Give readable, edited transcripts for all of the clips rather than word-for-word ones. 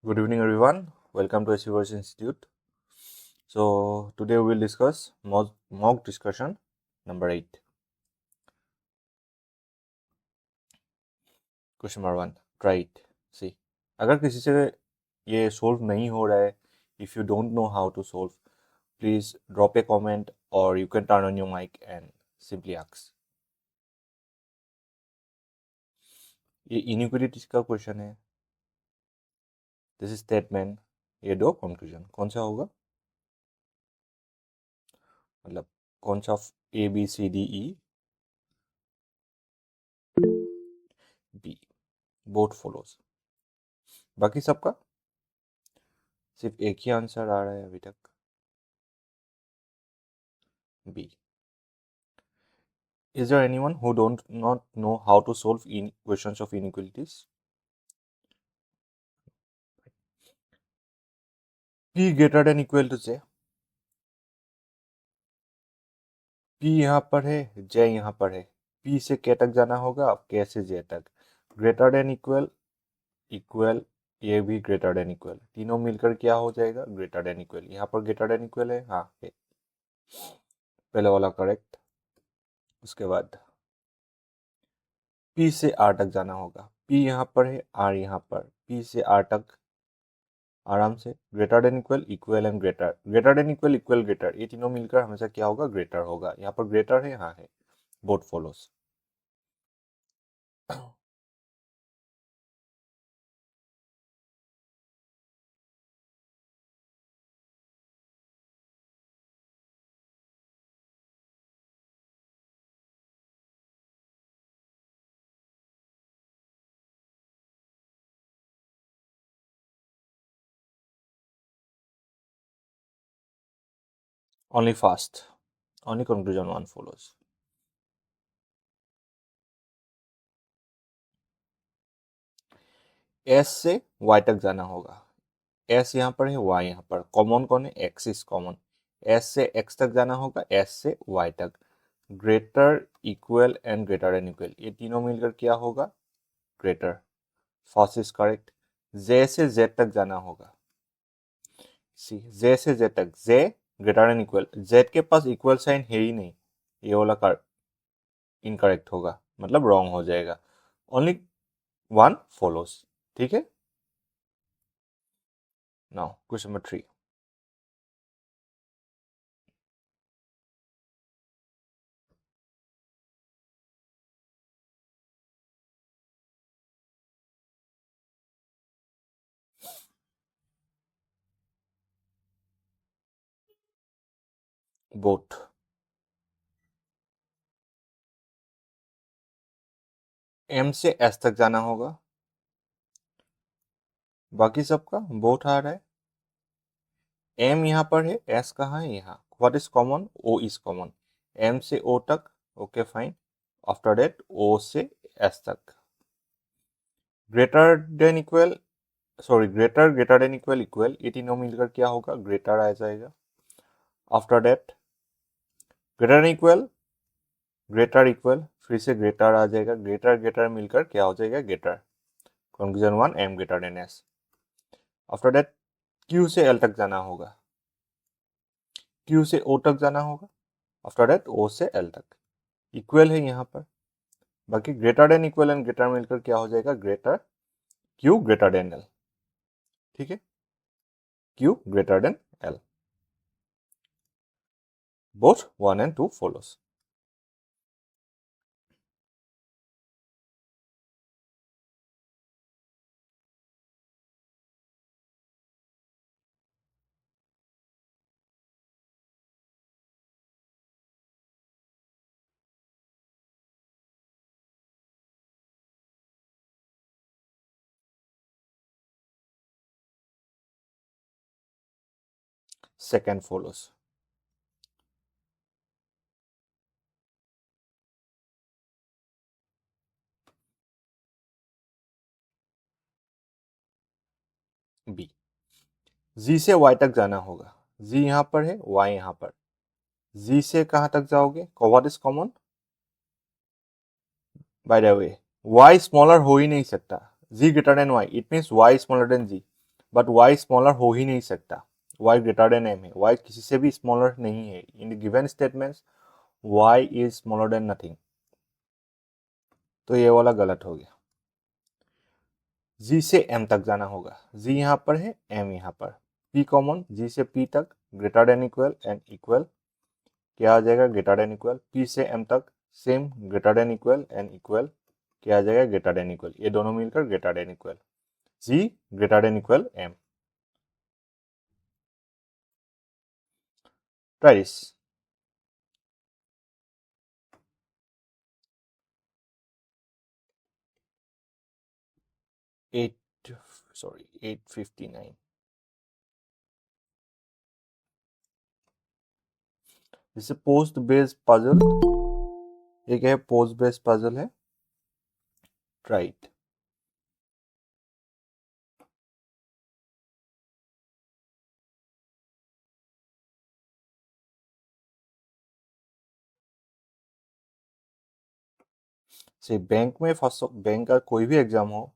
Good evening, everyone. Welcome to Achievers Institute. So, today we will discuss mock discussion number 8. Question number 1. Try it. See. अगर किसी से ये solve नहीं हो रहा है, if you don't know how to solve, please drop a comment or you can turn on your mic and simply ask. ये inequality का क्वेश्चन है. This is statement. ये दो कंक्लूजन. कौन सा होगा? मतलब कौन सा A B C D E B both follows. बाकी सबका सिर्फ एक ही आंसर आ रहा है अभी तक. B. Is there anyone who don't not know how to solve questions of inequalities? P greater than equal to J. P यहाँ पर है, J यहाँ पर है. P से K तक जाना होगा, अब K से J तक. ग्रेटर देन इक्वल, इक्वल, ये भी ग्रेटर देन इक्वल. तीनों मिलकर क्या हो जाएगा? Greater than equal. यहाँ पर ग्रेटर देन इक्वल है, हाँ है. पहले वाला करेक्ट. उसके बाद P से R तक जाना होगा. P यहाँ पर है, R यहाँ पर. P से R तक आराम से. Greater than equal, equal and greater. Greater than equal, equal, greater, ये तीनों मिलकर हमेशा क्या होगा? ग्रेटर होगा. यहाँ पर ग्रेटर है, हाँ है. Both follows. Only fast. Only conclusion one follows. S से Y तक जाना होगा. S यहाँ पर है, Y यहाँ पर. कॉमन कौन है? X is common. S से X तक जाना होगा, S से Y तक. Greater, equal and greater and equal, ये तीनों मिलकर क्या होगा? Greater. First is correct. J से Z तक जाना होगा. सी, J से Z तक. J greater and equal. Z के पास इक्वल साइन है ही नहीं, ये वाला इनकरेक्ट होगा, मतलब रॉन्ग हो जाएगा. Only one follows. ठीक है. Now question number 3. Both. M से S तक जाना होगा. बाकी सबका बोथ आ रहा है. M यहाँ पर है, S कहाँ है? यहाँ. What is common? O is common. M से O तक, okay fine. After that O से S तक. Greater than equal, sorry, greater, greater than equal, equal, ये तीनों मिलकर क्या होगा? ग्रेटर आ जाएगा. After that greater than equal, greater, equal, फिर से ग्रेटर आ जाएगा. ग्रेटर ग्रेटर मिलकर क्या हो जाएगा? Greater. Conclusion one, M greater than S. After that Q से L तक जाना होगा. Q से O तक जाना होगा. आफ्टर दैट O से L तक. इक्वल है यहाँ पर. बाकी greater than equal and greater मिलकर क्या हो जाएगा? Greater. Q greater than L. ठीक है. Q greater than L. Both 1 and 2 follows. Second follows. B. Z से Y तक जाना होगा. Z यहाँ पर है, Y यहाँ पर. Z से कहाँ तक जाओगे? What is common? By the way, Y smaller हो ही नहीं सकता. Z greater than Y, it means Y smaller than Z. But y smaller हो ही नहीं सकता, y ग्रेटर देन m है, y किसी से भी स्मॉलर नहीं है in given statements, y is smaller than nothing, तो ये वाला गलत हो गया। g से m तक जाना होगा, g यहाँ पर है, m यहाँ पर, p कॉमन, g से p तक greater than equal and equal, क्या आ जाएगा ग्रेटर देन इक्वल, p से m तक same greater than equal and equal, क्या आ जाएगा ग्रेटर देन इक्वल, ये दोनों मिलकर greater than equal, g greater than equal m। Try this. 859। जैसे पोस्ट बेस्ड पजल, एक है पोस्ट बेस्ड पजल है, ट्राई इट। से बैंक में फर्स्ट, बैंक का कोई भी एग्जाम हो,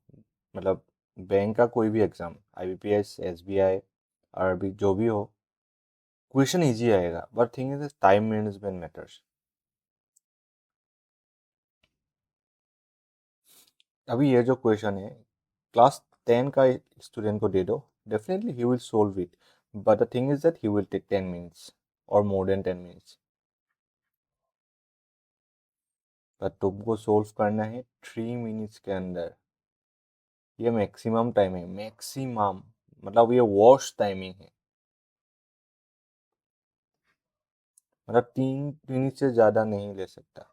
मतलब बैंक का कोई भी एग्जाम, IBPS, SBI, RB, जो भी हो, क्वेश्चन इजी आएगा, but thing is time management matters. अभी ये जो क्वेश्चन है क्लास 10 का स्टूडेंट को दे दो, definitely he will solve it, but the thing is that he will take 10 minutes और मोर देन 10 मिनट्स, पर तुमको सोल्व करना है 3 मिनट्स के अंदर। ये मैक्सिमम टाइम है, मैक्सिमम, मतलब ये वर्स्ट टाइमिंग है, मतलब 3 मिनट से ज़्यादा नहीं ले सकता।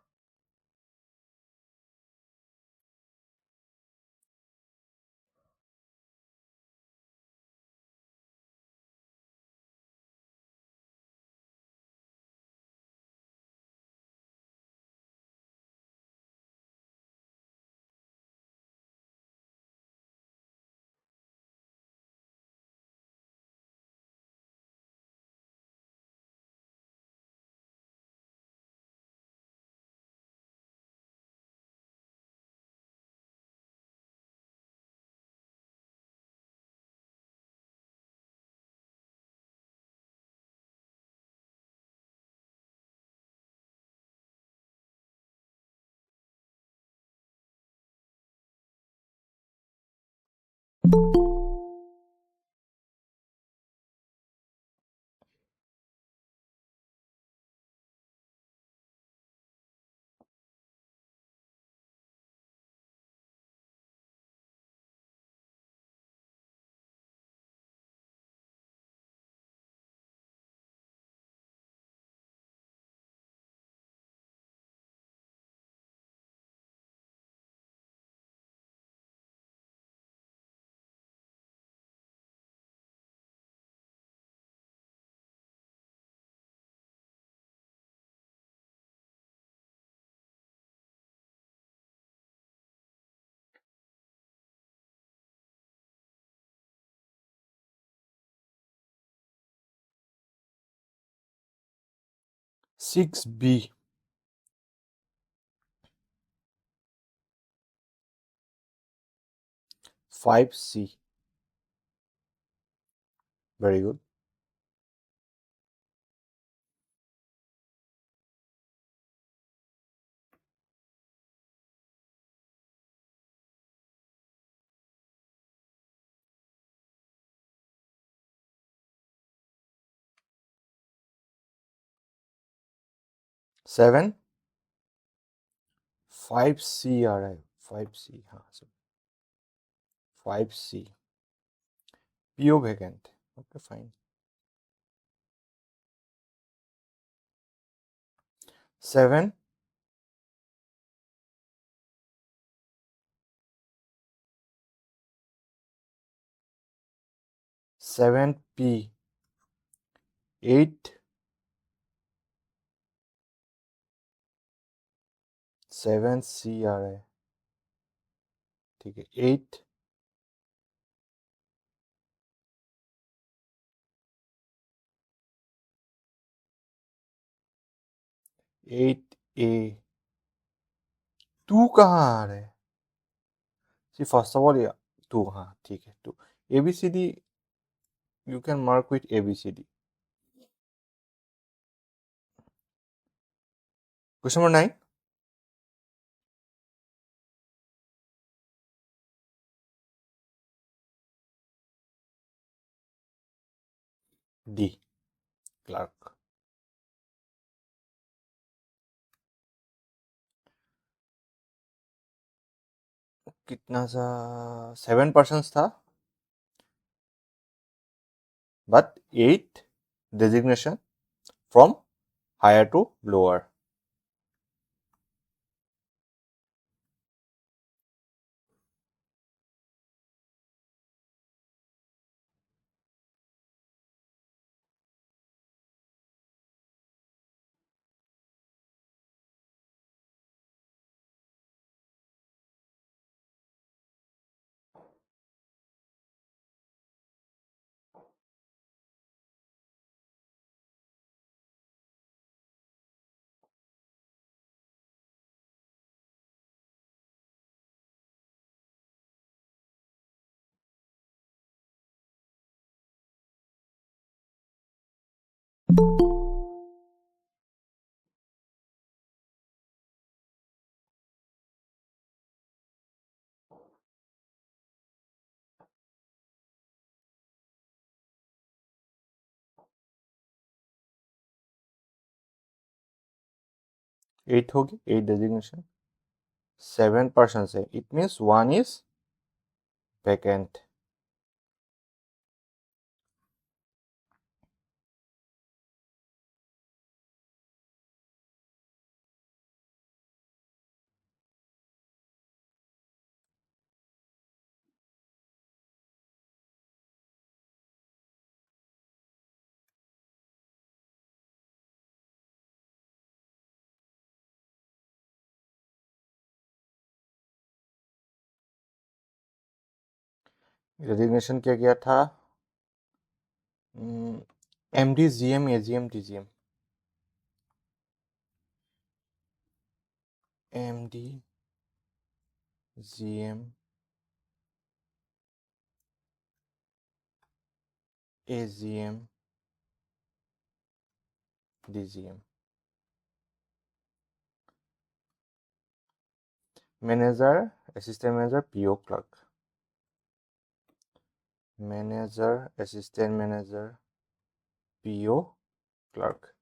Six B, 5C, very good. 7, 5C आ रहा है, 5C, हाँ सर, 5C, PO वैकेंट, ओके फाइन। 7, 7P, 8, 7C आ रहा है, ठीक है, 8, 8A, 2 कहाँ आ रहा है, सी फर्स्ट ऑफ ऑल, 2, हाँ ठीक है, 2, ABCD You can mark with ABCD. Question number 9. D. Clerk. कितना सा 7% था, but 8 designation from higher to lower. Eight होगी, 8 डेजिग्नेशन 7% से, it means 1 is vacant. Designation क्या क्या था? MD, GM, AGM, TGM. MD, GM, AGM, DGM. Manager, assistant manager, PO, clerk. Manager, assistant manager, PO, clerk.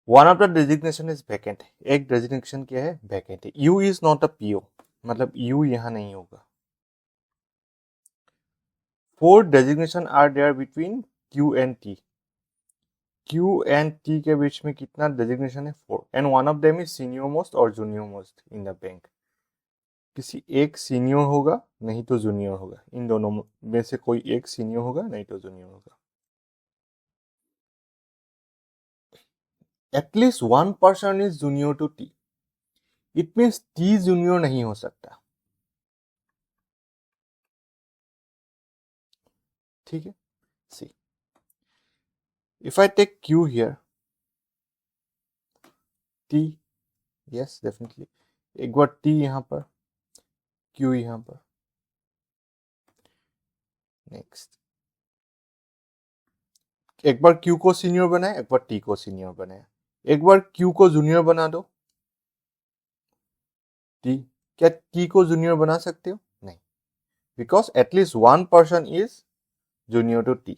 One of the designation is vacant. एक designation क्या है? Vacant है. U is not a PO. मतलब U यहाँ नहीं होगा. 4 designation are there between Q and T. Q and T के बीच में कितना designation है? 4. And one of them is senior most और junior most in the bank. किसी एक सीनियर होगा, नहीं तो जूनियर होगा. इन दोनों में से कोई एक सीनियर होगा, नहीं तो जूनियर होगा. At least one person is junior to T. It means T junior नहीं हो सकता. ठीक है. See, if I take Q here, T, yes, definitely. एक बार T यहाँ पर, Q यहाँ पर. नेक्स्ट, एक बार Q को सीनियर बनाए, एक बार T को सीनियर बनाए. एक बार Q को जूनियर बना दो. T, क्या T को जूनियर बना सकते हो? नहीं, because at least one person is junior to T.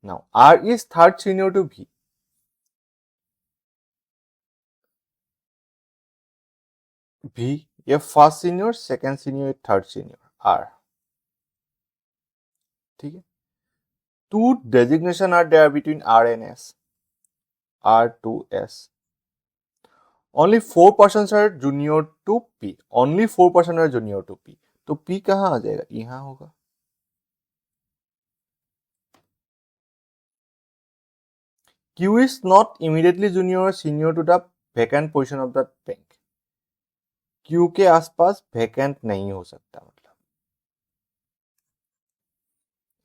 Now R is third senior to V. V, ये first senior, second senior, third senior. R. ठीक है. 2 designation are there between R and S. R to S. Only 4 persons are junior to P. Only 4 persons are junior to P. तो P कहाँ आ जाएगा? यहाँ होगा. Q is not immediately junior or senior to the vacant position of the bank. Q के आसपास vacant नहीं हो सकता. मतलब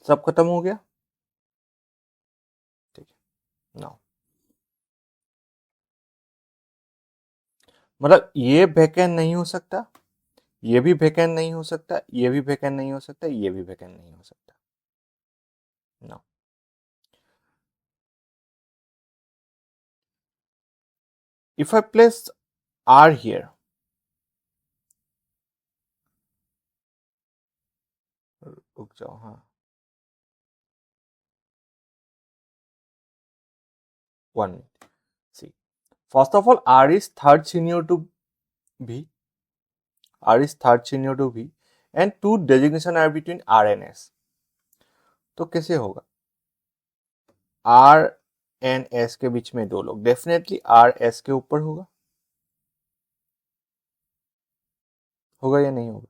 सब खत्म हो गया. ठीक है. नाउ मतलब ये vacant नहीं हो सकता, ये भी vacant नहीं हो सकता, ये भी vacant नहीं हो सकता, ये भी vacant नहीं हो सकता. Now, if I place R here, रुक जाओ, हाँ, 1 minute. See, first of all, R is third senior to V. R is third senior to V, and two designation are between R and S. तो कैसे होगा? R and S के बीच में दो लोग, डेफिनेटली R S के ऊपर होगा या नहीं होगा?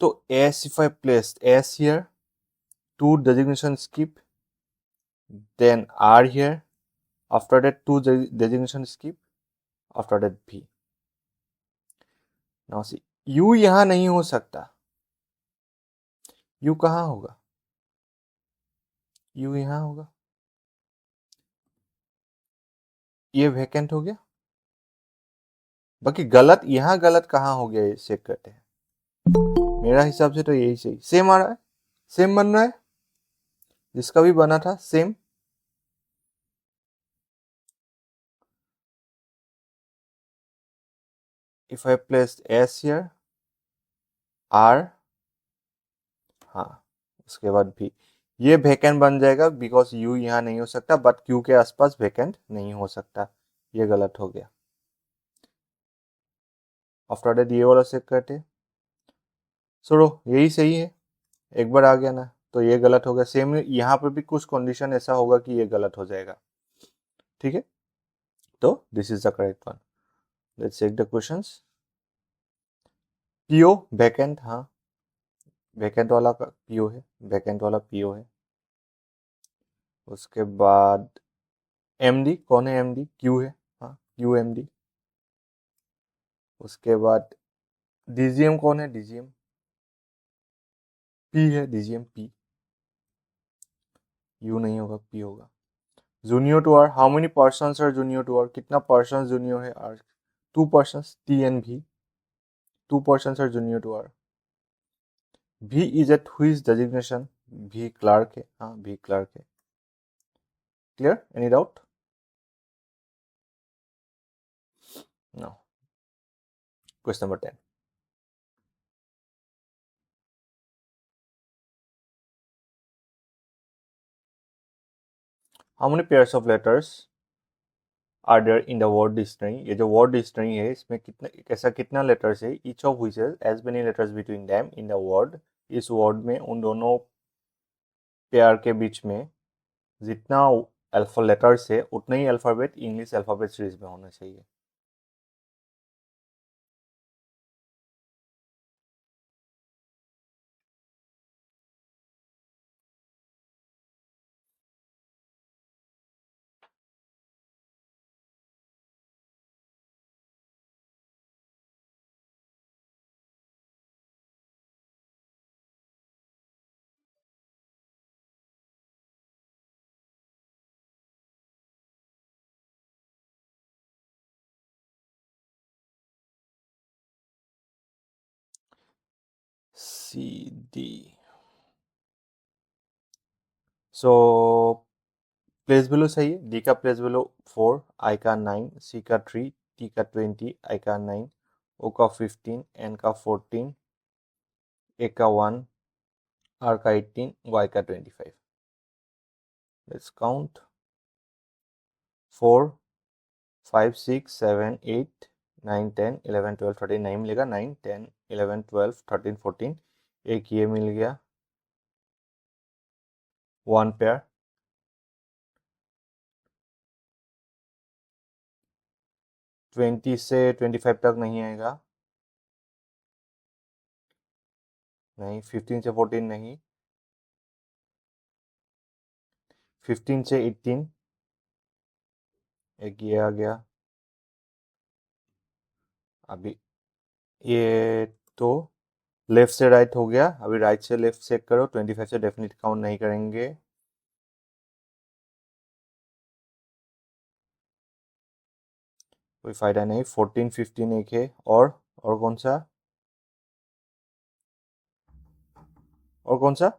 तो S, if I placed S here, two designation skip, then R here, after that two designation skip, after that V. Now see, U यहां नहीं हो सकता. U कहां होगा? U यहां होगा. ये वैकेंट हो गया. बाकी गलत यहां गलत कहां हो गया, ये चेक करते हैं. मेरा हिसाब से तो यही सही. सेम आ रहा है, सेम बन रहा है, जिसका भी बना था same. If I placed S here, R, हाँ, उसके बाद भी ये वैकेंट बन जाएगा, बिकॉज U यहाँ नहीं हो सकता, बट Q के आसपास वैकेंट नहीं हो सकता. ये गलत हो गया. आफ्टर दैट ये वाला चेक करते. सुनो, यही सही है. एक बार आ गया ना, तो ये गलत हो गया. सेम यहाँ पर भी कुछ कंडीशन ऐसा होगा कि ये गलत हो जाएगा. ठीक है, तो this is the correct one. Let's check the questions. PO vacant, हाँ, वैकेंट वाला का पीओ है, वैकेंट वाला पीओ है. उसके बाद एमडी, कौन है एमडी? क्यू है, हाँ, क्यू एमडी. उसके बाद डीजीएम, कौन है? डीजीएम पी है, डीजीएम पी. यू नहीं होगा, पी होगा. Junior to R, how many persons are junior to R? कितना पर्सन जूनियर है आर? 2 पर्सन्स, टी एंड भी. 2 persons are junior to R. V is at which designation? V clerk है, हाँ, V clerk है. Clear? Any doubt? No. Question number 10. How many pairs of letters are there in the word dictionary? ये जो word dictionary है, इसमें कितना letters है? Each of which has as many letters between them in the word. इस word में उन दोनों पेयर के बीच में जितना अल्फा लेटर्स है, उतना ही अल्फाबेट इंग्लिश अल्फाबेट सीरीज में होना चाहिए. C D. So place value सही है. डी का प्लेस वैल्यू 4, आई का 9, सी का 3, टी का 20, आई का 9, ओ का 15, एन का 14, ए का 1, आर का 18, वाई का 25. Let's count. 4, 5, 6, 7, 8, 9, 10, 11, 12, 13. 9 मिलेगा. 9, 10, 11, 12, 13, 14. एक ये मिल गया, 1 पेयर. 20 से 25 तक नहीं आएगा. नहीं. 15 से 14 नहीं. 15 से 18. एक ये आ गया. अभी ये तो लेफ्ट से राइट हो गया. अभी राइट से लेफ्ट चेक करो. 25 से डेफिनेट काउंट नहीं करेंगे. कोई फायदा नहीं. 14, 15 एक है. और कौन सा? और कौन सा?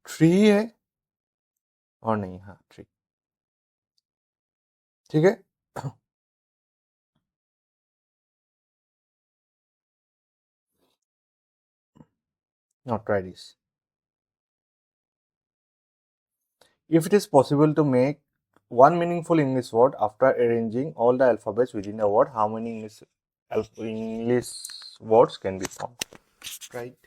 थ्री है और नहीं, हाँ थ्री, ठीक है। Now try this. If it is possible to make one meaningful English word after arranging all the alphabets within the word, how many English words can be formed? Right.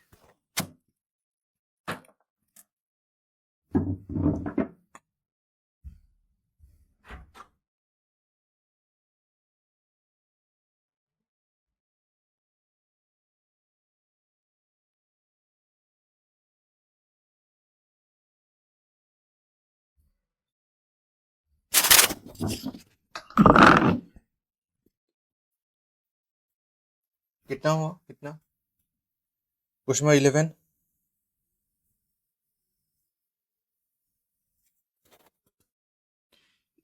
कितना हुआ? कितना? Question number 11।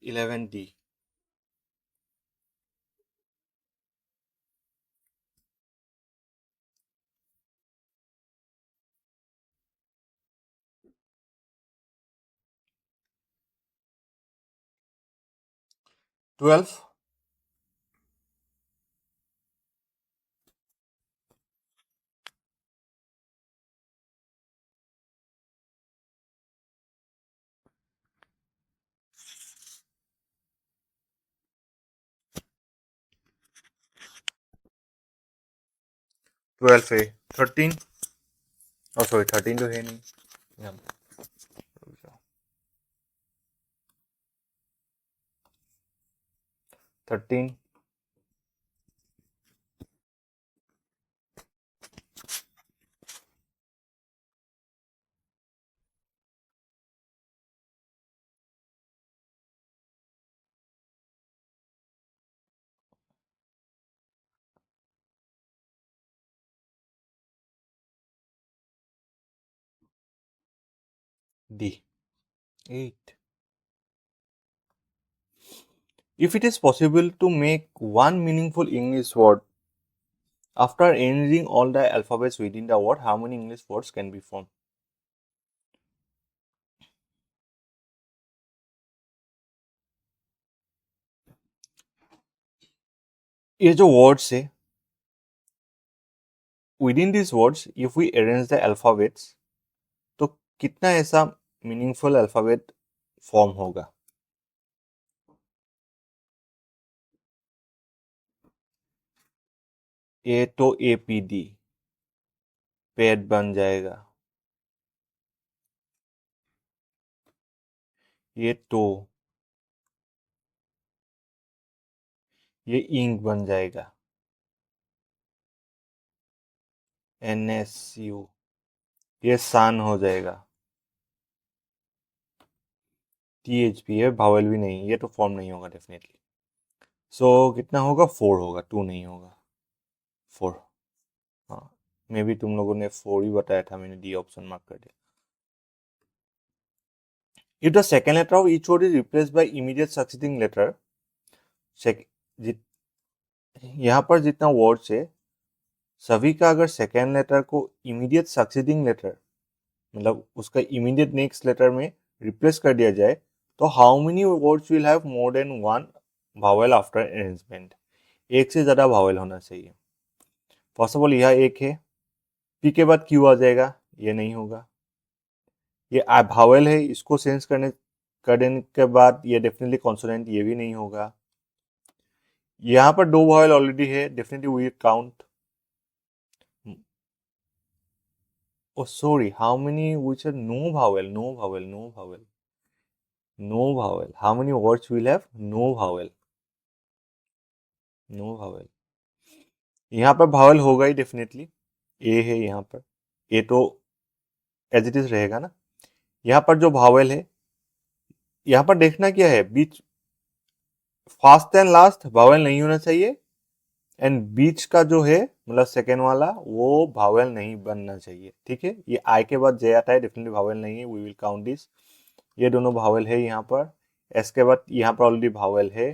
11D। 12। 12 है। 13। और sorry 13 तो है नहीं। 13। D। 8। If it is possible to make one meaningful English word after arranging all the alphabets within the word, how many English words can be formed? ये जो words है, within these words, if we arrange the alphabets, तो कितना ऐसा meaningful alphabet form होगा? ए तो APD, paid बन जाएगा। ये तो, ये इंक बन जाएगा। NSU, ये सान हो जाएगा। THP है, भावल भी नहीं, ये तो फॉर्म नहीं होगा डेफिनेटली। सो कितना होगा? 4 होगा, 2 नहीं होगा। 4। हाँ, मे बी तुम लोगों ने 4 ही बताया था, मैंने डी ऑप्शन मार्क कर दिया। If the second letter of each word is replaced by immediate succeeding letter, यहाँ पर जितना वर्ड्स है सभी का अगर सेकेंड लेटर को इमीडिएट सक्सीडिंग लेटर, मतलब उसका इमीडिएट नेक्स्ट लेटर में रिप्लेस कर दिया जाए, तो how many words will have more than one Wavell after arrangement? एक से ज्यादा वावेल होना चाहिए। फर्स्ट ऑफ ऑल यह एक है, पी के बाद क्यू आ जाएगा, ये नहीं होगा। ये वावेल है, इसको सेंस कर देने के बाद ये डेफिनेटली कॉन्सोनेंट, ये भी नहीं होगा। यहाँ पर 2 वावेल ऑलरेडी है, definitely we count. Oh, sorry. How many which are no vowel? No vowel. No vowel. No vowel. How many words will have no vowel? No vowel. यहाँ पर vowel होगा ही डेफिनेटली। ए है यहाँ पर, ए तो एज इट इज रहेगा ना। यहाँ पर जो vowel है, यहाँ पर देखना क्या है, बीच फास्ट एंड लास्ट vowel नहीं होना चाहिए, एंड बीच का जो है मतलब सेकेंड वाला वो vowel नहीं बनना चाहिए, ठीक है। ये आई के बाद जे आता है, डेफिनेटली vowel नहीं है, वी विल काउंट दिस। ये दोनों भावेल है यहाँ पर। एस के बाद यहाँ पर ऑलरेडी भावेल है,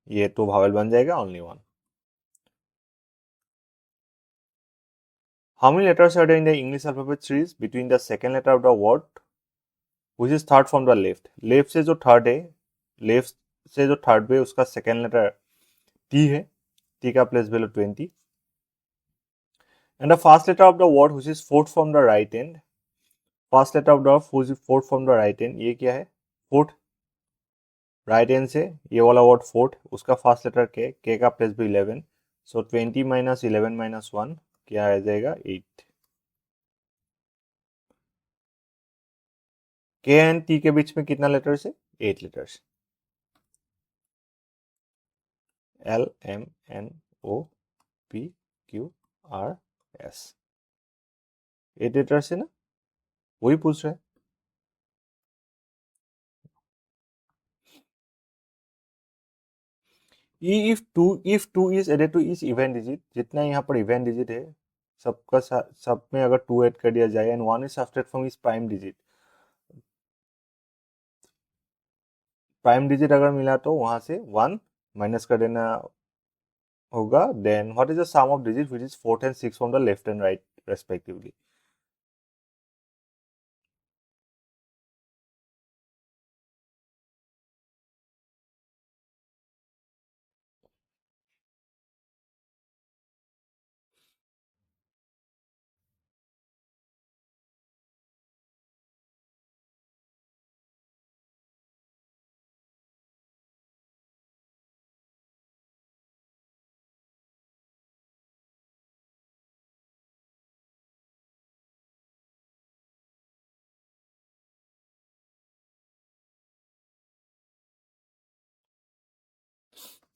ये तो भावेल बन जाएगा only one. How many letters are there in the English alphabet series between the second letter of the word which is third from the left? Left से जो थर्ड है, लेफ्ट से जो थर्ड है उसका सेकेंड लेटर टी है, T का place value 20. And the first letter of the word which is fourth from the right end, first letter of the which is fourth from the right end, ये क्या है? Fourth. Right and से ये वाला word fourth, उसका first letter के का place भी 11. सो 20 माइनस 11 माइनस 1 क्या आ जाएगा? 8. के एंड टी के बीच में कितना लेटर्स है? 8 letters. L M N O P Q R S, 8 letters है ना, वही पूछ रहे हैं. if 2 is added to each even digit, जितना यहाँ पर इवन डिजिट है सबका सब में अगर 2 ऐड कर दिया जाए and 1 is subtracted from its prime digit, prime digit अगर मिला तो वहां से 1 माइनस कर देना होगा. Then what is the sum of digit which is 4th and 6th from the left and right respectively?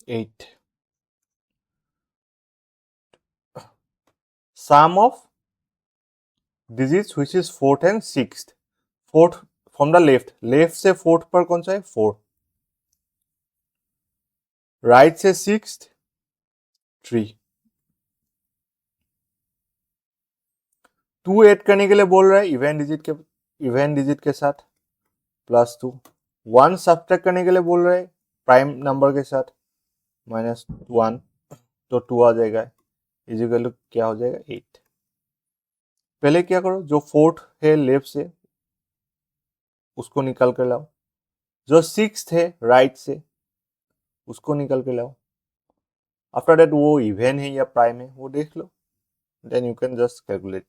Eight. Sum of digits which is 4th and 6th, 4th from the left, left से 4th पर कौन सा है? 4. Right से 6th 3. 2 add करने के लिए बोल रहा है इवन डिजिट के साथ +2. 1 सब्ट्रैक्ट करने के लिए बोल रहे हैं प्राइम नंबर के साथ -1, तो 2 आ जाएगा. इजिकल टू क्या हो जाएगा? 8. पहले क्या करो, जो 4th है लेफ्ट से उसको निकाल कर लाओ, जो 6th है राइट से उसको निकाल के लाओ. आफ्टर दैट वो इवन है या प्राइम है वो देख लो, then you can just calculate.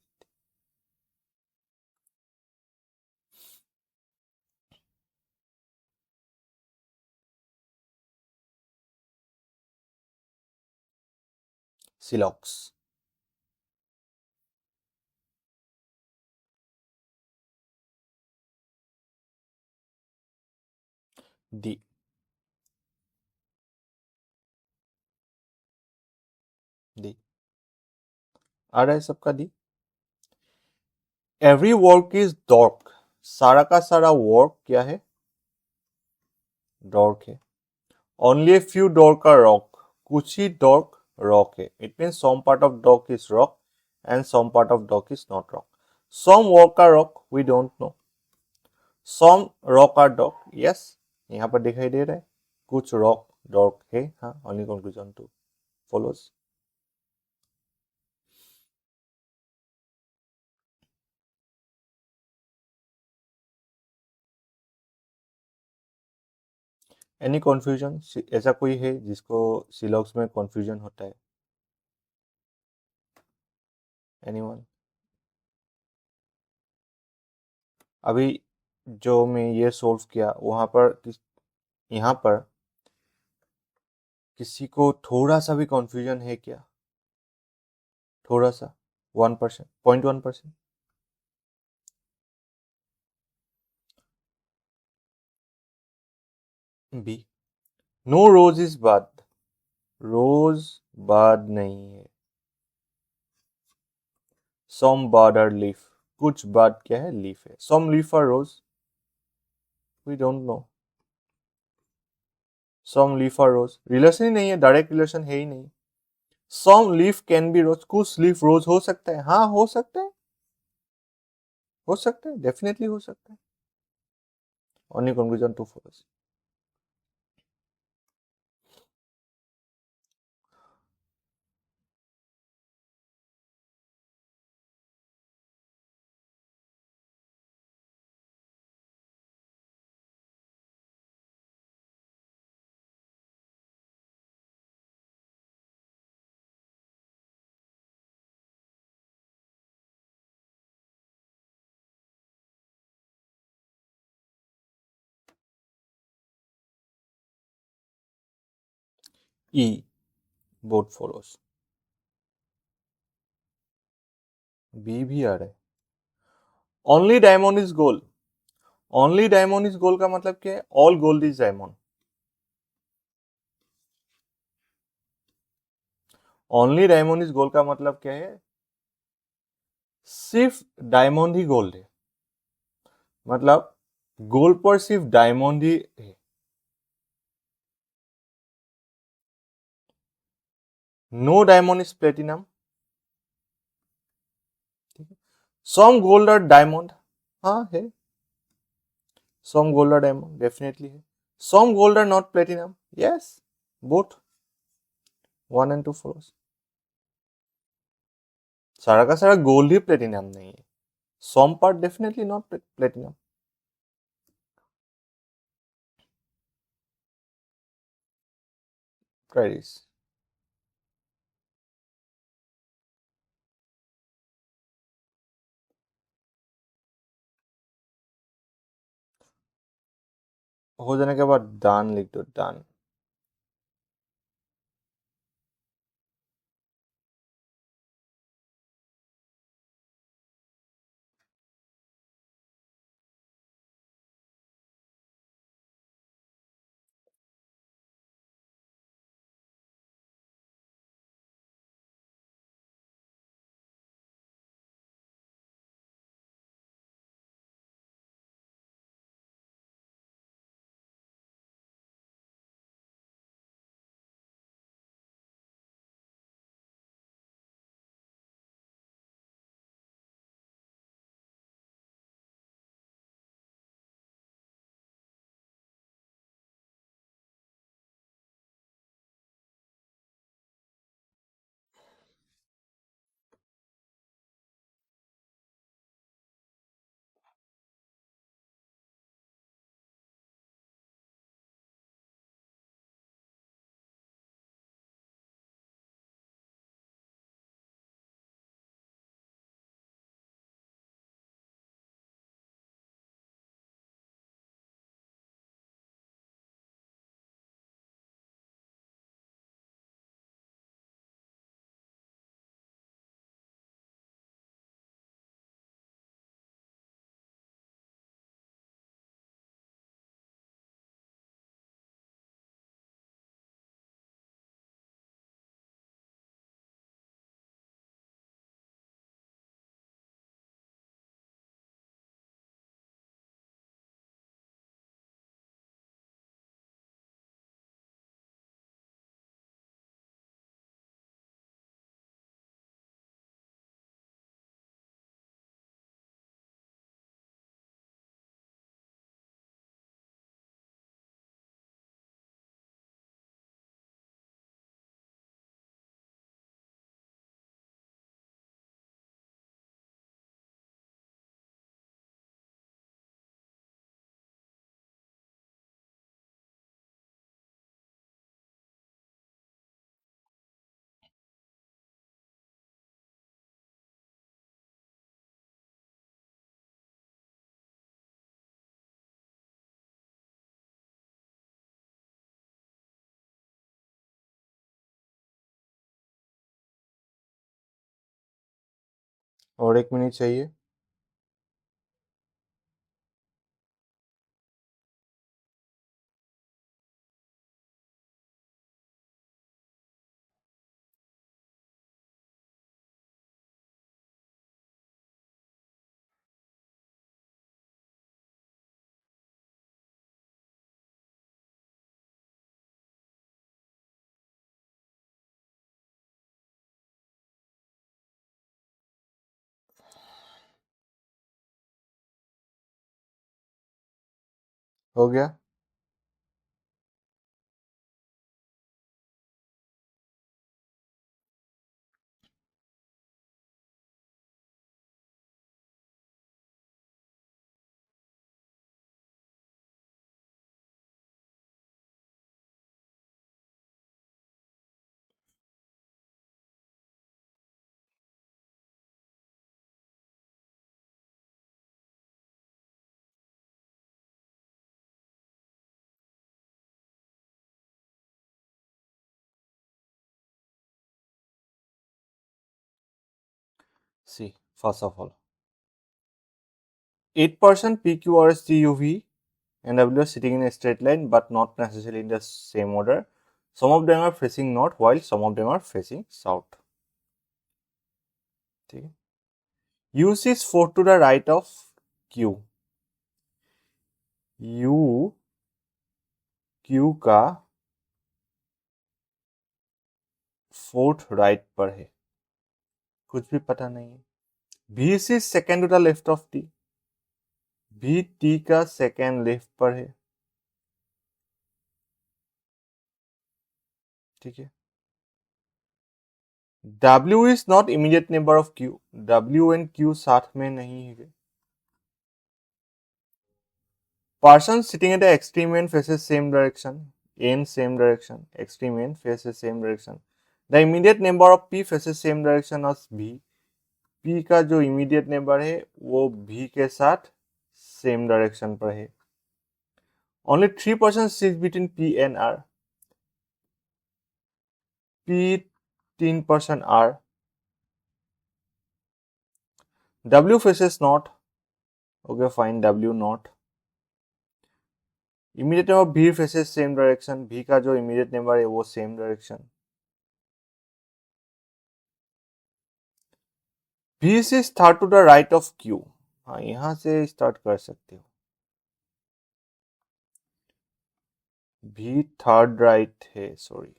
सिलॉक्स. डी. डी आ रहा है सबका D. Every work is dork, सारा का सारा वर्क क्या है? डॉर्क है. Only a few dork are rock, कुछ ही डॉर्क रॉक है. It means some part of dork is rock and some part of dork is not rock. Some work are rock we don't know, some rock are dork yes, यहाँ पर दिखाई दे रहा है कुछ rock डॉर्क है. हाँ, only conclusion two follows. Any confusion? ऐसा कोई है जिसको सिलॉक्स में कंफ्यूजन होता है? एनीवन? अभी जो मैं ये सोल्व किया वहां पर यहाँ पर किसी को थोड़ा सा भी कंफ्यूजन है क्या? थोड़ा सा? 1%, 0.1%? बी. नो रोज इज बड, रोज बड नहीं है. सम बड आर लीफ, कुछ बड क्या है? लीफ है. Some leaf are rose we don't know. Some leaf are rose relation ही नहीं है, डायरेक्ट रिलेशन है ही नहीं. Some leaf can be rose, कुछ लीफ रोज हो सकता है. हाँ हो सकता है, हो सकता है, डेफिनेटली हो सकता है. Only conclusion two follows. E, both follows. B भी आ रहा है. Only diamond is gold. Only diamond is gold का मतलब क्या है? All gold is diamond. Only diamond is gold का मतलब क्या है? सिर्फ डायमंड ही गोल्ड है. मतलब गोल्ड पर सिर्फ डायमंड ही है. No diamond is platinum. Some gold और डायमंड. हाँ है. सम गोल्ड और डायमंड डेफिनेटली है. Some gold are not platinum. Yes, both 1 and 2 follows. सारा का सारा गोल्ड ही प्लेटिनम नहीं है. Some part definitely not platinum. Try this. हो जाने के बाद डन लिख दो. डन. और 1 मिनट चाहिए. हो गया. See, first of all, 8% PQRS TUV and W are sitting in a straight line but not necessarily in the same order. Some of them are facing north while some of them are facing south. Okay. U is 4 to the right of Q. U Q का 4th right पर है, कुछ भी पता नहीं है. B is second to the left of T. B T का second left पर है. ठीक है. W is not immediate neighbor of Q. W and Q साथ में नहीं है. Person sitting at the extreme end faces same direction. End same direction. Extreme end faces same direction. The immediate neighbor of P faces same direction as B. P का जो immediate neighbor है वो B के साथ same direction पर है. Only 3% sits between P and R. P 3% R. W faces north. Okay, fine. W north. Immediate neighbor B faces same direction. B का जो immediate neighbor है वो same direction. B से start to the right of Q. हाँ, यहाँ से start कर सकते हो. B third right है, sorry.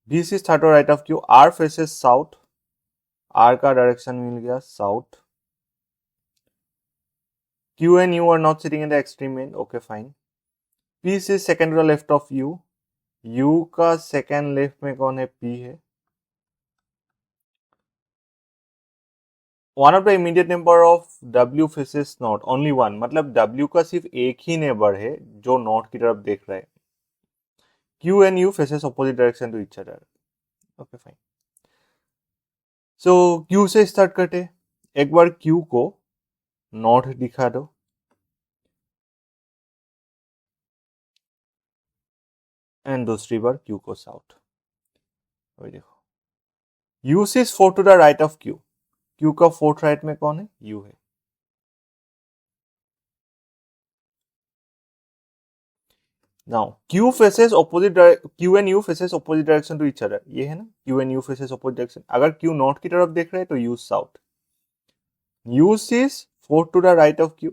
B से start to right of Q. R faces south. R का डायरेक्शन मिल गया south. Q and U are not sitting in the extreme end. Okay, fine. P से second to the left of U. U का second left में कौन है? P है. One of the immediate neighbor of W faces north. Only one. मतलब W का सिर्फ एक ही नेबर है जो नॉर्थ की तरफ देख रहा है. Q and U faces opposite direction to each other. Okay, fine. So Q से स्टार्ट करते. एक बार Q को नॉर्थ दिखा दो. एंड दूसरी बार Q को साउथ. वही देखो. U से 4 to the right of Q. Q का 4th राइट में कौन है? U है. Now Q faces opposite Q and U faces opposite direction to each other. ये है ना, Q and U faces opposite direction. अगर Q नॉर्थ की तरफ देख रहे हैं तो U south. U is 4 to the right of Q.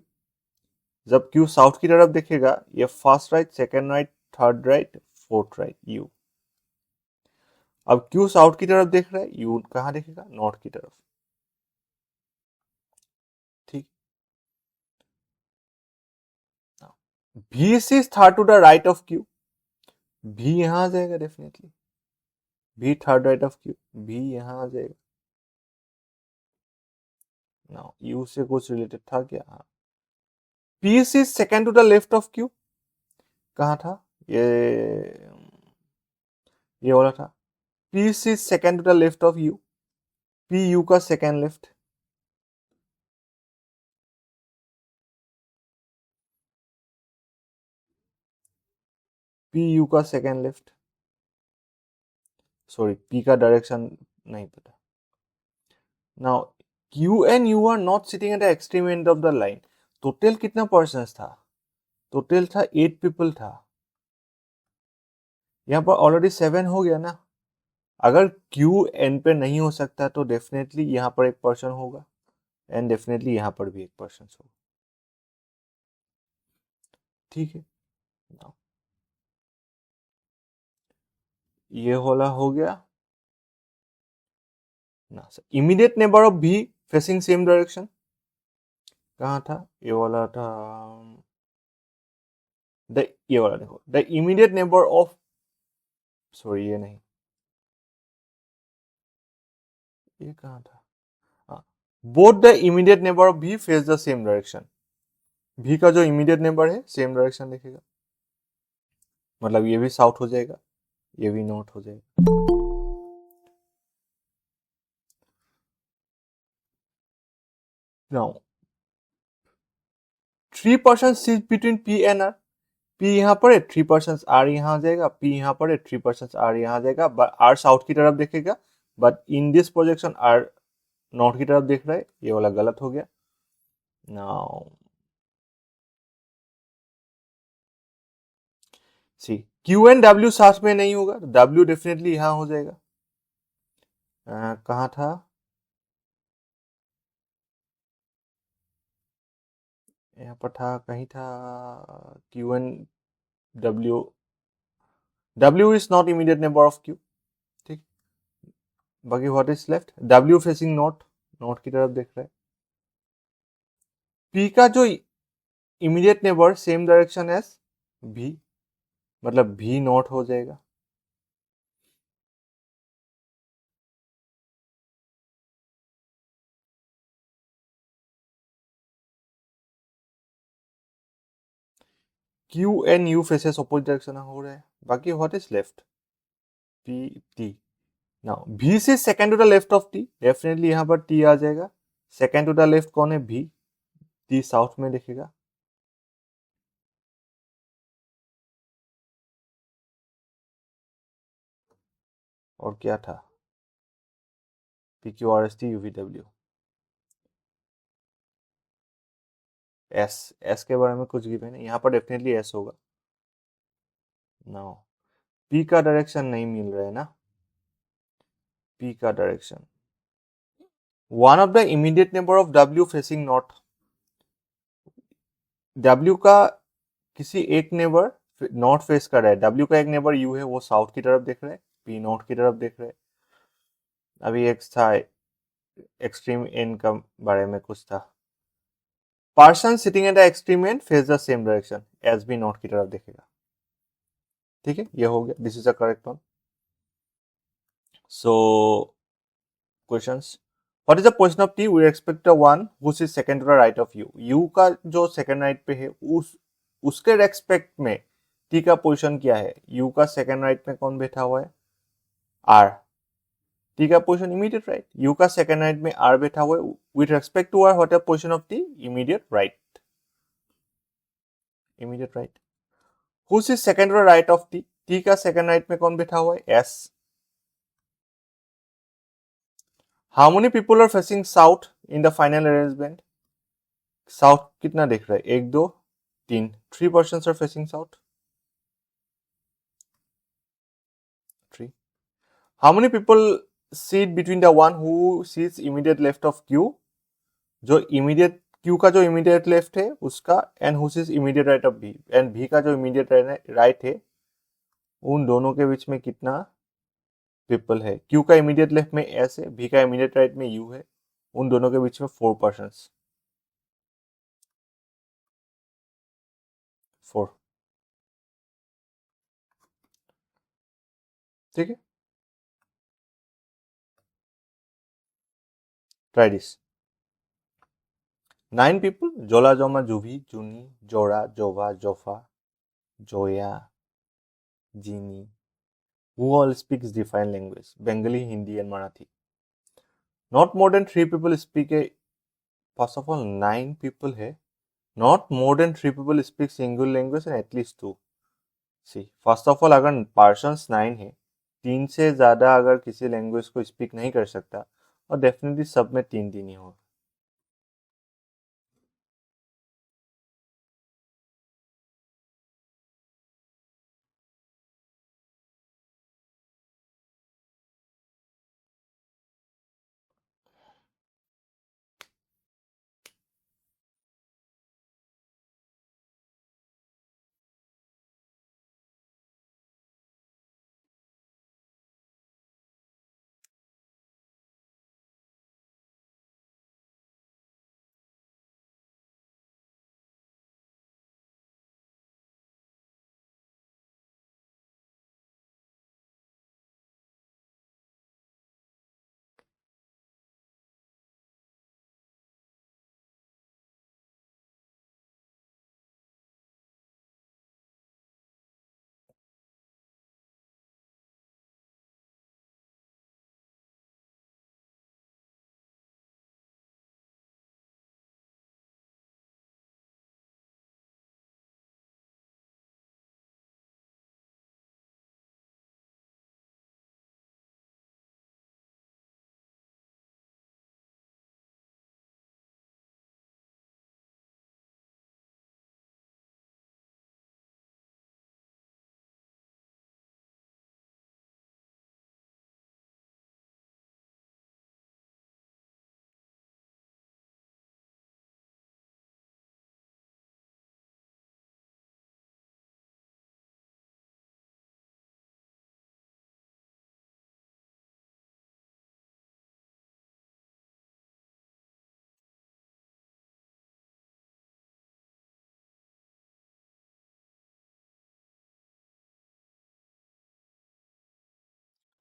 जब Q साउथ की तरफ देखेगा ये first right, second right, third right, fourth right U. अब Q साउथ की तरफ देख रहा है, U कहाँ देखेगा? नॉर्थ की तरफ. ठीक. B is third to the right of Q. B यहां आ जाएगा definitely. B third right of Q. B यहां आ जाएगा. Now U से कुछ रिलेटेड था क्या? हाँ. P is second to the left of Q. कहाँ था? ये वाला था. P is second to the left of U. P U का सेकेंड लेफ्ट. P U का सेकेंड लेफ्ट. सॉरी, P का डायरेक्शन नहीं पता. Now Q and U are not sitting at the extreme end of the line. Total कितना persons था? Total था 8 people था. यहाँ पर ऑलरेडी 7 हो गया ना. अगर Q N पे नहीं हो सकता तो डेफिनेटली यहाँ पर एक पर्सन होगा एंड डेफिनेटली यहाँ पर भी एक पर्सन होगा. ठीक है. ये वाला हो गया ना. Immediate neighbour of B facing same direction कहाँ था? ये वाला था. ये वाला देखो. The immediate neighbour of, sorry ये नहीं, ये कहाँ था? Both the immediate neighbour of B face the same direction. B का जो इमीडिएट नेबर है सेम डायरेक्शन देखेगा. मतलब ये भी साउथ हो जाएगा, ये भी नॉर्थ हो जाएगा. Now 3% seat between P and R. P यहाँ पर है 3% आर यहाँ आ जाएगा, पी यहाँ पर है 3% आर यहाँ आ जाएगा, बट आर साउथ की तरफ देखेगा, but in this projection R north की तरफ देख रहा है, ये वाला गलत हो गया। Now C Q and W साथ में नहीं होगा, डब्ल्यू डेफिनेटली यहां हो जाएगा। कहाँ था, यहाँ पर था, कहीं था, Q and W, W is not immediate neighbour of Q. ठीक, बाकी what is left, W facing north, north की तरफ देख रहा है। पी का जो immediate neighbour same direction as भी, मतलब भी नॉर्थ हो जाएगा। Q and U faces opposite direction हो रहा है। बाकी what is left, P T. Now भी से second to the left of T, definitely यहां पर टी आ जाएगा। सेकंड टू द लेफ्ट कौन है, भी, टी साउथ में दिखेगा। और क्या था, P Q R S T UV W. S, S के बारे में कुछ गिवन है यहाँ पर, डेफिनेटली एस होगा। नाउ पी का डायरेक्शन नहीं मिल रहा है ना, पी का direction, one of the immediate neighbour of W facing north. W का किसी एक नेबर नॉर्थ फेस कर रहा है, डब्ल्यू का एक नेबर यू है, वो साउथ की तरफ देख रहा है, पी नॉर्थ की तरफ देख रहा है। अभी एक था एक्सट्रीम एंड का बारे में कुछ था, person sitting at the extreme end face the same direction as B north की तरफ देखेगा। ठीक है, ये हो गया, this is the correct one. So questions, what is the position of T, we expect the one which is second to the right of U. U का जो सेकंड राइट पे है, उसके रेस्पेक्ट में टी का पोजीशन क्या है। You का सेकंड राइट में कौन बैठा हुआ है, आर। टी का पोजीशन इमीडिएट राइट, यू का सेकंड राइट में आर बैठा हुआ है, with respect to R what is position of T, immediate right, immediate right. Which is second to the right of T, T का second right में कौन बैठा हुआ है, S. How many people are facing south in the final arrangement, south कितना देख रहा है, एक दो तीन, 3% are facing south, 3। How many people seat between the one who seats immediate left of Q, जो इमीडिएट क्यू का जो इमीडिएट लेफ्ट है उसका, and who seats immediate right of भी, एंड भी का जो इमीडिएट राइट है, उन दोनों के बीच में कितना पीपल है। क्यू का इमीडिएट लेफ्ट में एस है, भी का इमीडिएट राइट में यू है, उन दोनों के बीच में 4%, 4। ठीक है, ट्राई दिस। 9 people, जोला जोमा जुभी जुनी जोरा जोभा जोफा जोया जीनी, who all speaks different language, Bengali, Hindi and Marathi. Not more than 3 people speak a, first of all 9 people है, not more than 3 people speak single language and at least 2। See first of all अगर persons 9 है, 3 से ज्यादा अगर किसी language को speak नहीं कर सकता, और डेफिनेटली सब में 3 ही होगा।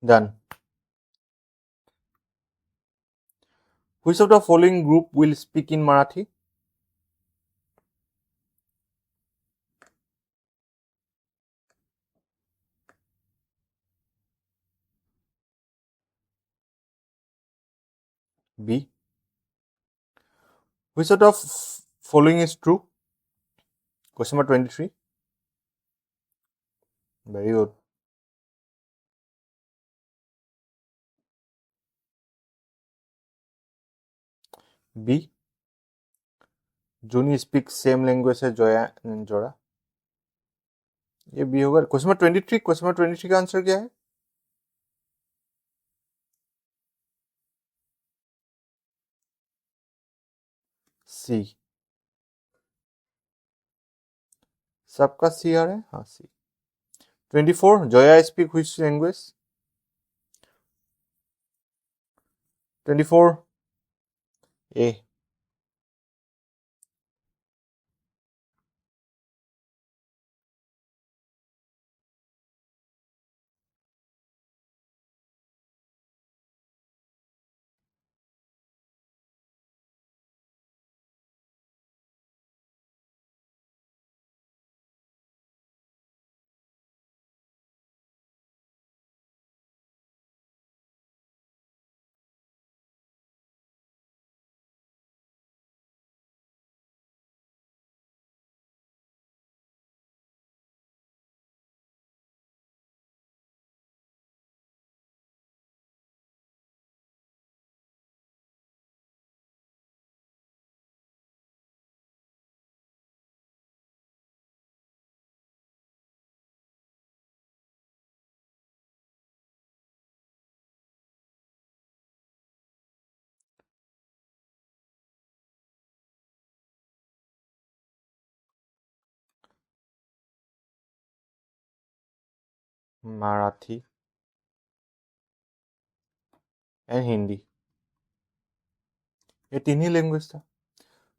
Done. Which of the following group will speak in Marathi? B. Which of the following is true? Question number 23. Very good. B. Juni speaks same language as Joya and Jora. ये B होगा. Question number 23. Question number 23 का answer क्या है? सी. सबका सी आ रहा है. हाँ, सी. 24. Joya speak which language? 24. A. Marathi and Hindi. ये तीन ही लैंग्वेज था.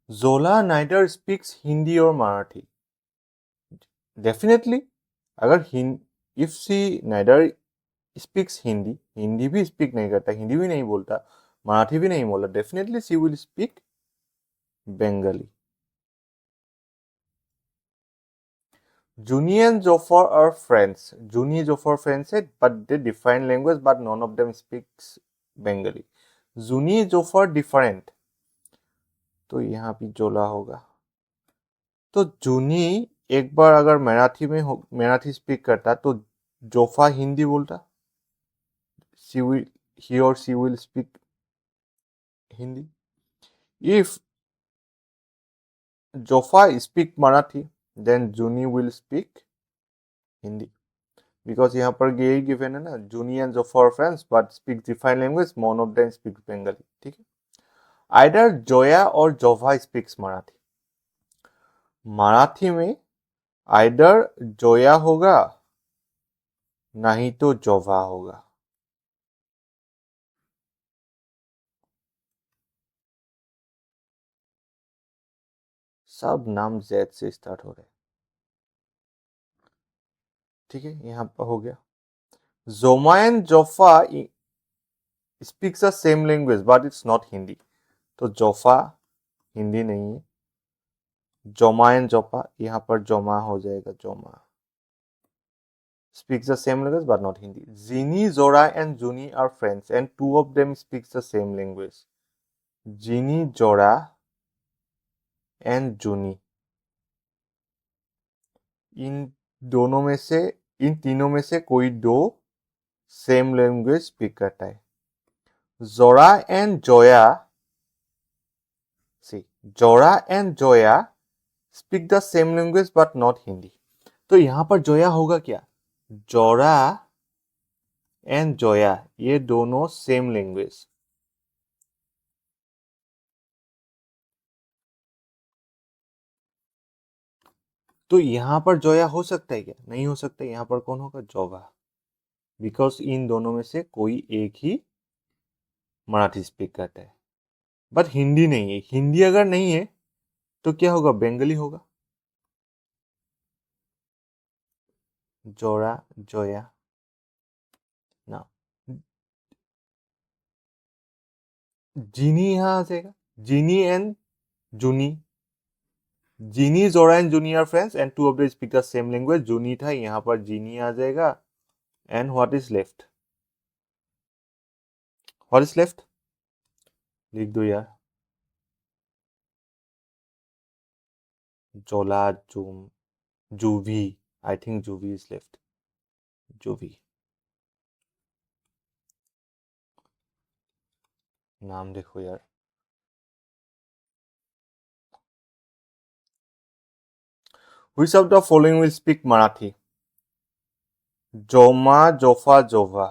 Zola neither speaks Hindi or Marathi. Definitely, अगर if she neither speaks Hindi, Hindi भी speak नहीं करता, हिंदी भी नहीं बोलता, मराठी भी नहीं बोलता, definitely she will speak Bengali. Juni and Jofar are friends. Juni Jofar friends है, but they different language, but none of them speaks Bengali. Juni Jofar different. तो यहाँ भी जोला होगा. तो जूनी एक बार अगर मराठी स्पीक करता तो जोफा हिंदी बोलता. he or she will speak Hindi. If Jofa speak Marathi, then Juni will speak Hindi. Because यहाँ पर यही गिवन है ना, Juni and Jofa are friends but speak different language, one of them speaks Bengali. ठीक है. Either Joya or Jova speaks Marathi. Marathi में either Zoya होगा नहीं तो जोवा होगा. सब नाम जेड से स्टार्ट हो रहे. ठीक है, यहां पर हो गया. Joma and Jofa speaks the same language but it's not Hindi. तो जोफा हिंदी नहीं है. जोमा एंड जोपा, यहां पर जोमा हो जाएगा. जोमा speaks the same language but not Hindi. Jini, Zora and Juni are friends and two of them speaks the same language. Jini, Zora and Juni. इन तीनों में से कोई दो सेम लैंग्वेज स्पीक करता है. जोरा and Zoya speak the same language but not Hindi. तो यहां पर जोया होगा क्या? जोरा एंड जोया ये दोनों सेम लैंग्वेज. तो यहां पर जोया हो सकता है क्या? नहीं हो सकता. यहां पर कौन होगा? जोवा. बिकॉज इन दोनों में से कोई एक ही मराठी स्पीक करता है बट हिंदी नहीं है. हिंदी अगर नहीं है तो क्या होगा? बंगाली होगा. जोरा, जोया. ना जीनी यहाँ आ जाएगा, जीनी and Juni, Jini, Jora and Juni are friends and two of the speak the same language. Juni था, यहाँ पर जीनी आ जाएगा। And what is left, what is left, लिख दो यार। Jola, Joom, Juvi, I think Juvi is left, Juvi. नाम देखो यार। Which of the following will speak Marathi? जोमा, Jofa, जोवा,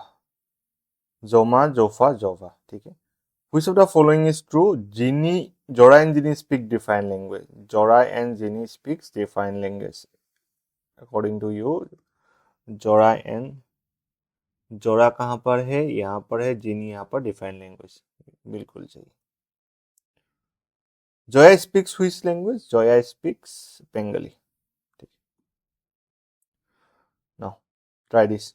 जोमा, जोफा, जोवा, ठीक है। Which of the following is true? Ginny, Jora and Ginny speak different language. Jora and Ginny speaks different language. According to you, Jora and Jora कहाँ पर है? यहाँ पर है। Ginny यहाँ पर different language. बिल्कुल सही। Joya speaks which language? Joya speaks Bengali. Now, try this.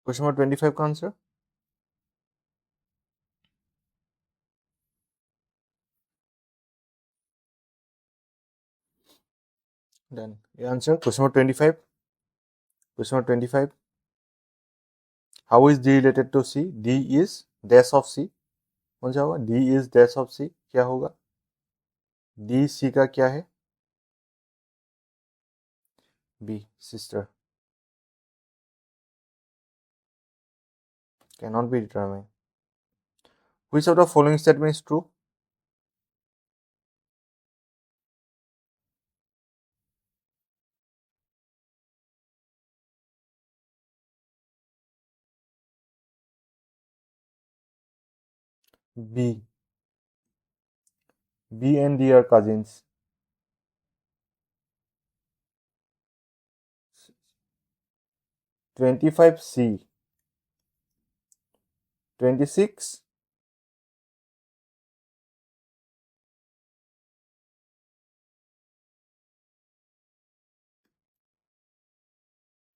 Question number 25 का answer. Done. Your answer. Question number 25. Question number 25. How is D related to C? D is dash of C. कौन सा होगा? D is dash of C. क्या होगा? D C का क्या है? B sister. Cannot be determined. Which of the following statement is true? B. B and D are cousins. 25 C. 26.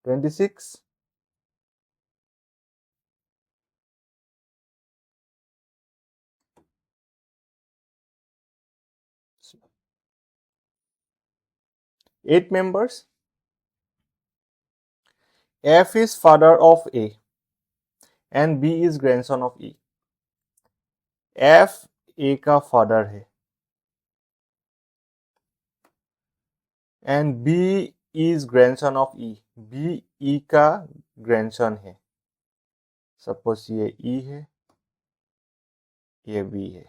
26. 8 members. F is father of A and B is grandson of E. F A का father है and B is grandson of E. B E का grandson है। Suppose ये E है, ये B है।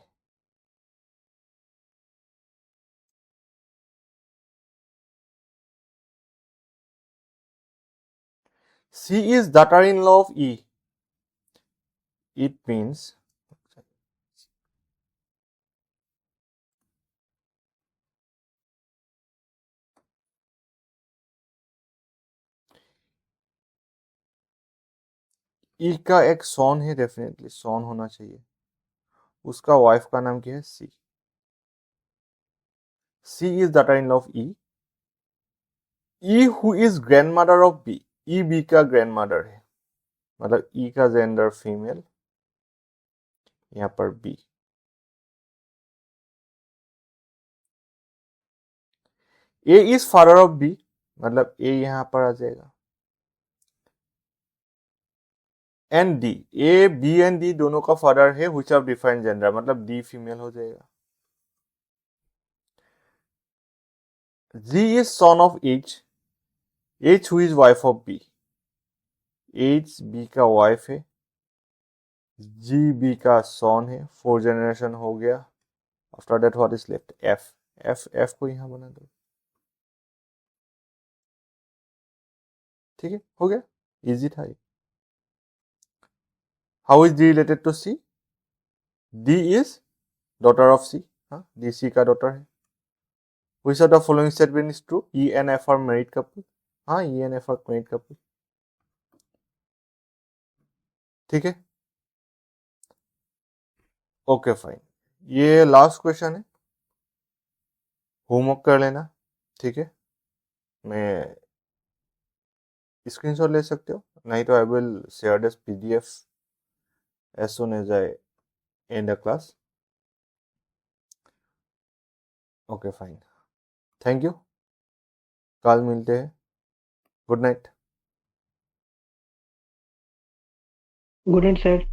C is daughter-in-law of E. it means ई का एक सॉन है, डेफिनेटली सॉन होना चाहिए। उसका वाइफ का नाम क्या है? C. C is daughter in law of E. E who is grand mother of B. E B का ग्रैंड मदर है, मतलब ई का जेंडर फीमेल, यहाँ पर B. A is father of B, मतलब ए यहाँ पर आ जाएगा। And D, A B and D दोनों का फादर है व्हिच ऑफ डिफरेंट जेंडर, मतलब डी फीमेल हो जाएगा। G is son of H. H who is wife of B. H B का वाइफ है, जी बी का सन है, 4 जनरेशन हो गया। After that what is left? F. F को यहां बना दो। ठीक है, हो गया, इजी था ये। How is D related to C? D is daughter of C. हाँ, डी सी का डॉटर है। Which of the following statement is true? E and F are married couple. हाँ, E and F are married couple. ठीक है, okay fine. ये last question है, homework कर लेना। ठीक है, मैं स्क्रीनशॉट ले सकते हो, नहीं तो I will share this PDF as soon as I end the class. Okay fine, thank you, कल मिलते हैं। Good night. Good night sir.